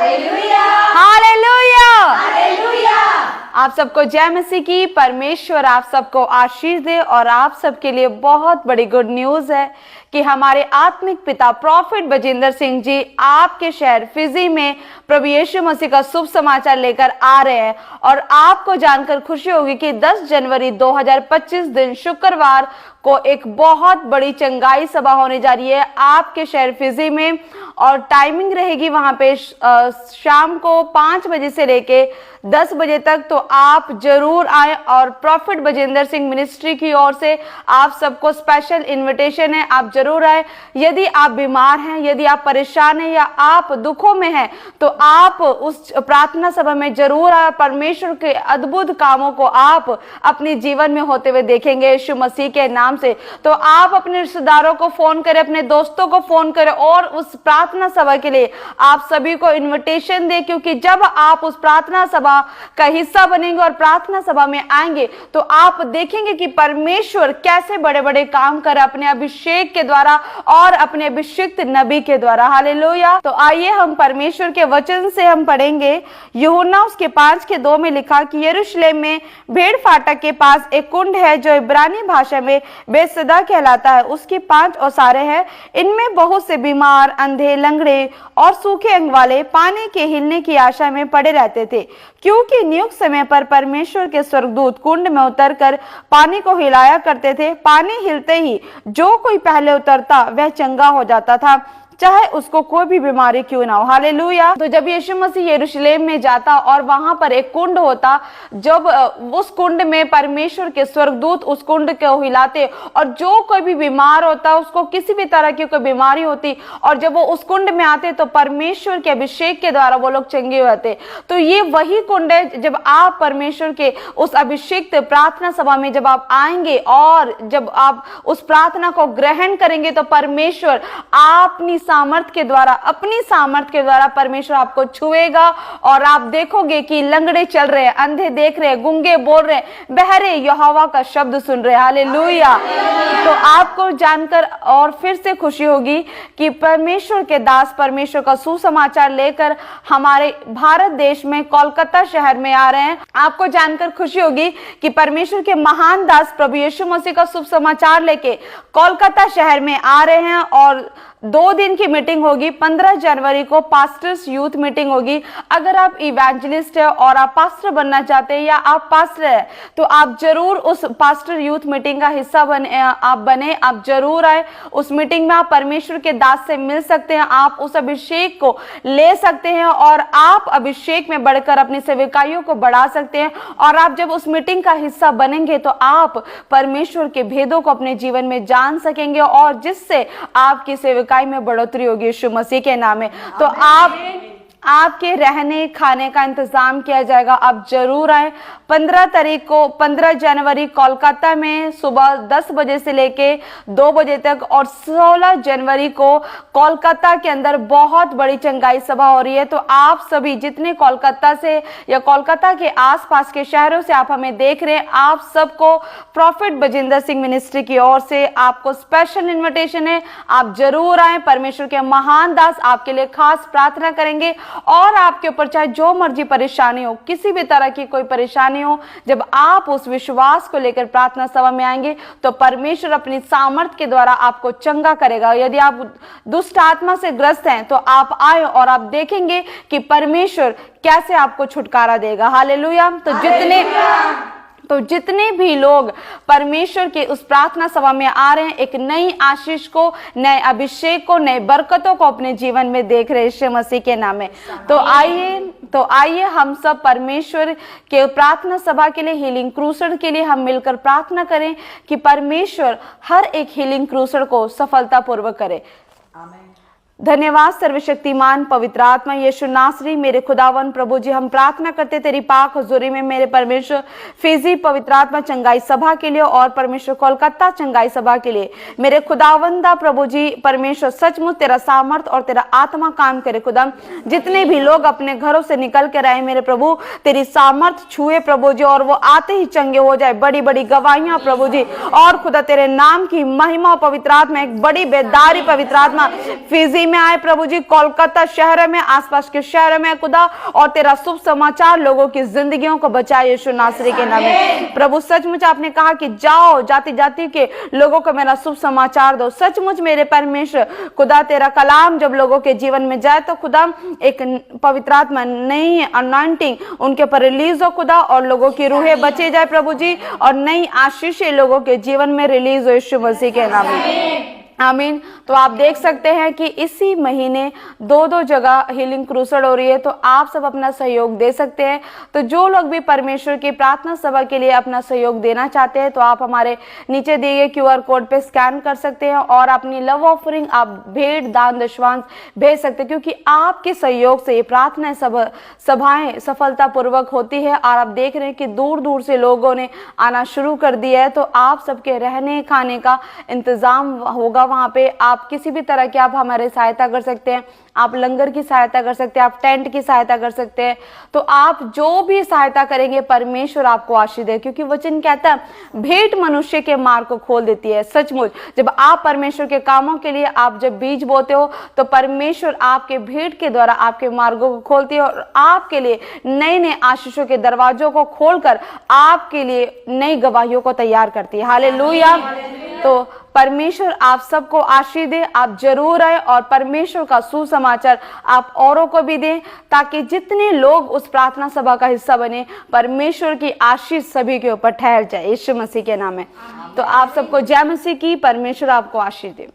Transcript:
Hallelujah. आप सबको जय मसीह की। परमेश्वर आप सबको आशीष दे। और आप सबके लिए बहुत बड़ी गुड न्यूज है कि हमारे आत्मिक पिता प्रॉफिट बजिंदर सिंह जी आपके शहर फिजी में प्रभु यीशु मसीह का शुभ समाचार लेकर आ रहे हैं। और आपको जानकर खुशी होगी कि 10 जनवरी 2025 दिन शुक्रवार को एक बहुत बड़ी चंगाई सभा होने जा रही है आपके शहर फिजी में। और टाइमिंग रहेगी वहां पे शाम को 5 बजे से लेके 10 बजे तक। तो आप जरूर आए। और प्रॉफिट बजिंदर सिंह मिनिस्ट्री की ओर से आप सबको स्पेशल इनविटेशन है, आप जरूर आए। यदि आप बीमार हैं, यदि आप परेशान हैं या आप दुखों में हैं, तो आप उस प्रार्थना सभा में जरूर आए। परमेश्वर के अद्भुत कामों को आप अपने जीवन में होते हुए देखेंगे यीशु मसीह के नाम से। तो आप अपने रिश्तेदारों को फोन करें, अपने दोस्तों को फोन करें और उस प्रार्थना सभा के लिए आप सभी को इनविटेशन दें। क्योंकि जब आप उस प्रार्थना सभा का हिस्सा बनेंगे और प्रार्थना सभा में आएंगे तो आप देखेंगे कि परमेश्वर कैसे बड़े बड़े काम कर अपने अभिषेक के द्वारा और अपने अभिषिक्त नबी के द्वारा। हालेलुया। तो आइए हम परमेश्वर के वचन से हम पढ़ेंगे। यूहन्ना उसके 5:2 में लिखा कि यरूशलेम में भेड़ फाटक के पास एक कुंड है जो इब्रानी भाषा में बेसदा कहलाता है। उसकी 5 ओसारे हैं। इनमें बहुत से बीमार, अंधे, लंगड़े और सूखे अंग वाले पानी के हिलने की आशा में पड़े रहते थे, क्योंकि नियुक्त समय पर परमेश्वर के स्वर्गदूत कुंड में उतरकर पानी को हिलाया करते थे। पानी हिलते ही जो कोई पहले उतरता वह चंगा हो जाता था, चाहे उसको कोई भी बीमारी क्यों ना हो। हालेलुया। तो जब यीशु मसीह यरूशलेम में जाता और वहां पर एक कुंड होता, जब उस कुंड में परमेश्वर के स्वर्गदूत उस कुंड को हिलाते और जो कोई भी बीमार होता, उसको किसी भी तरह की कोई बीमारी होती, और जब वो उस कुंड में आते तो परमेश्वर के अभिषेक के द्वारा वो लोग चंगे होते। तो ये वही कुंड है। जब आप परमेश्वर के उस अभिषेक प्रार्थना सभा में जब आप आएंगे और जब आप उस प्रार्थना को ग्रहण करेंगे तो परमेश्वर अपनी सामर्थ के द्वारा परमेश्वर आपको छुएगा। और आप देखोगे कि लंगड़े चल रहे हैं, अंधे देख रहे हैं, गूंगे बोल रहे हैं, बहरे यहोवा का शब्द सुन रहे हैं। हालेलुया। तो आपको जानकर और फिर से खुशी होगी कि परमेश्वर के दास परमेश्वर का सुसमाचार लेकर हमारे भारत देश में कोलकाता शहर में आ रहे हैं। आपको जानकर खुशी होगी कि परमेश्वर के महान दास प्रभु यीशु मसीह का शुभ समाचार लेके कोलकाता शहर में आ रहे हैं। और 2 दिन की मीटिंग होगी। 15 जनवरी को पास्टर्स यूथ मीटिंग होगी। अगर आप इवेंजलिस्ट है और आप पास्टर बनना चाहते हैं या आप पास्टर है तो आप जरूर उस पास्टर यूथ मीटिंग का हिस्सा बने। आप जरूर आए। उस मीटिंग में आप परमेश्वर के दास से मिल सकते हैं, आप उस अभिषेक को ले सकते हैं और आप अभिषेक में बढ़कर अपनी सेवकाइयों को बढ़ा सकते हैं। और आप जब उस मीटिंग का हिस्सा बनेंगे तो आप परमेश्वर के भेदों को अपने जीवन में जान सकेंगे और जिससे आपकी सेवकाई में बढ़ोतरी होगी यीशु मसीह के नाम में। तो आपके रहने खाने का इंतजाम किया जाएगा। आप जरूर आए। 15 जनवरी कोलकाता में सुबह 10 बजे से लेके 2 बजे तक और 16 जनवरी को कोलकाता के अंदर बहुत बड़ी चंगाई सभा हो रही है। तो आप सभी जितने कोलकाता से या कोलकाता के आसपास के शहरों से आप हमें देख रहे हैं, आप सबको प्रॉफिट बजिंदर सिंह मिनिस्ट्री की ओर से आपको स्पेशल इन्विटेशन है। आप जरूर आए। परमेश्वर के महान दास आपके लिए खास प्रार्थना करेंगे और आपके ऊपर चाहे जो मर्जी परेशानी हो, किसी भी तरह की कोई परेशानी हो, जब आप उस विश्वास को लेकर प्रार्थना सभा में आएंगे तो परमेश्वर अपनी सामर्थ के द्वारा आपको चंगा करेगा। यदि आप दुष्ट आत्मा से ग्रस्त हैं तो आप आए और आप देखेंगे कि परमेश्वर कैसे आपको छुटकारा देगा। हालेलुया। तो जितने भी लोग परमेश्वर के उस प्रार्थना सभा में आ रहे हैं, एक नई आशीष को, नए अभिषेक को, नए बरकतों को अपने जीवन में देख रहे यीशु मसीह के नाम में। तो आइए हम सब परमेश्वर के प्रार्थना सभा के लिए, हीलिंग क्रूसेड के लिए हम मिलकर प्रार्थना करें कि परमेश्वर हर एक हीलिंग क्रूसेड को सफलतापूर्वक करे। आमीन। धन्यवाद सर्वशक्तिमान पवित्र आत्मा यीशु नासरी, मेरे खुदावन प्रभु जी, हम प्रार्थना करते तेरी पाक हुजूरी में मेरे परमेश्वर फिजी पवित्र आत्मा चंगाई सभा के लिए और परमेश्वर कोलकाता चंगाई सभा के लिए। मेरे खुदावंदा प्रभु जी परमेश्वर सचमुच तेरा सामर्थ और तेरा आत्मा काम करे। खुदा जितने भी लोग अपने घरों से निकल कर आए मेरे प्रभु, तेरी सामर्थ छुए प्रभु जी और वो आते ही चंगे हो जाए। बड़ी बड़ी गवाहियां प्रभु जी, और खुदा तेरे नाम की महिमा पवित्र आत्मा, एक बड़ी बेदारी पवित्र आत्मा फिजी में आए प्रभु जी, कोलकाता शहर में, आसपास के शहर में खुदा, और तेरा शुभ समाचार लोगों की जिंदगियों को बचाए यीशु नासरी के नाम में। प्रभु सचमुच आपने कहा कि जाओ जाति जाति के लोगों को मेरा शुभ समाचार दो। सचमुच मेरे परमेश्वर खुदा, तेरा कलाम जब लोगों के जीवन में जाए तो खुदा एक पवित्र आत्मा, नई अनॉइंटिंग उनके ऊपर रिलीज हो खुदा, और लोगों की रूहें बचे जाए प्रभु जी, और नई आशीषें लोगों के जीवन में रिलीज हो यीशु मसीह के नाम में। आमीन। तो आप देख सकते हैं कि इसी महीने दो जगह हीलिंग क्रूसेड हो रही है, तो आप सब अपना सहयोग दे सकते हैं। तो जो लोग भी परमेश्वर की प्रार्थना सभा के लिए अपना सहयोग देना चाहते हैं, तो आप हमारे नीचे दिए गए QR कोड पे स्कैन कर सकते हैं और अपनी लव ऑफरिंग, आप भेंट दान दशवांश भेज सकते हैं, क्योंकि आपके सहयोग से ये प्रार्थना सभाएं सफलतापूर्वक होती है। और आप देख रहे हैं कि दूर दूर से लोगों ने आना शुरू कर दिया है, तो आप सबके रहने खाने का इंतजाम होगा वहां पे। आप किसी भी तरह की आप हमारे सहायता कर सकते हैं, आप लंगर की सहायता कर सकते हैं, आप टेंट की सहायता कर सकते हैं। तो आप जो भी सहायता करेंगे परमेश्वर आपको आशीष दे, क्योंकि वचन कहता है भेंट मनुष्य के मार्ग को खोल देती है। सचमुच जब आप परमेश्वर के कामों के लिए आप जब बीज बोते हो, तो परमेश्वर आपके भेंट के द्वारा आपके मार्गों को खोलती है और आपके लिए नए नए आशीषों के दरवाजों को खोलकर आपके लिए नई गवाहियों को तैयार करती है। हालेलुया। तो परमेश्वर आप सबको आशीष दे। आप जरूर आए और परमेश्वर का सुसमाचार आप औरों को भी दें, ताकि जितने लोग उस प्रार्थना सभा का हिस्सा बने, परमेश्वर की आशीष सभी के ऊपर ठहर जाए यीशु मसीह के नाम में। तो आप सबको जय मसीह की। परमेश्वर आपको आशीष दे।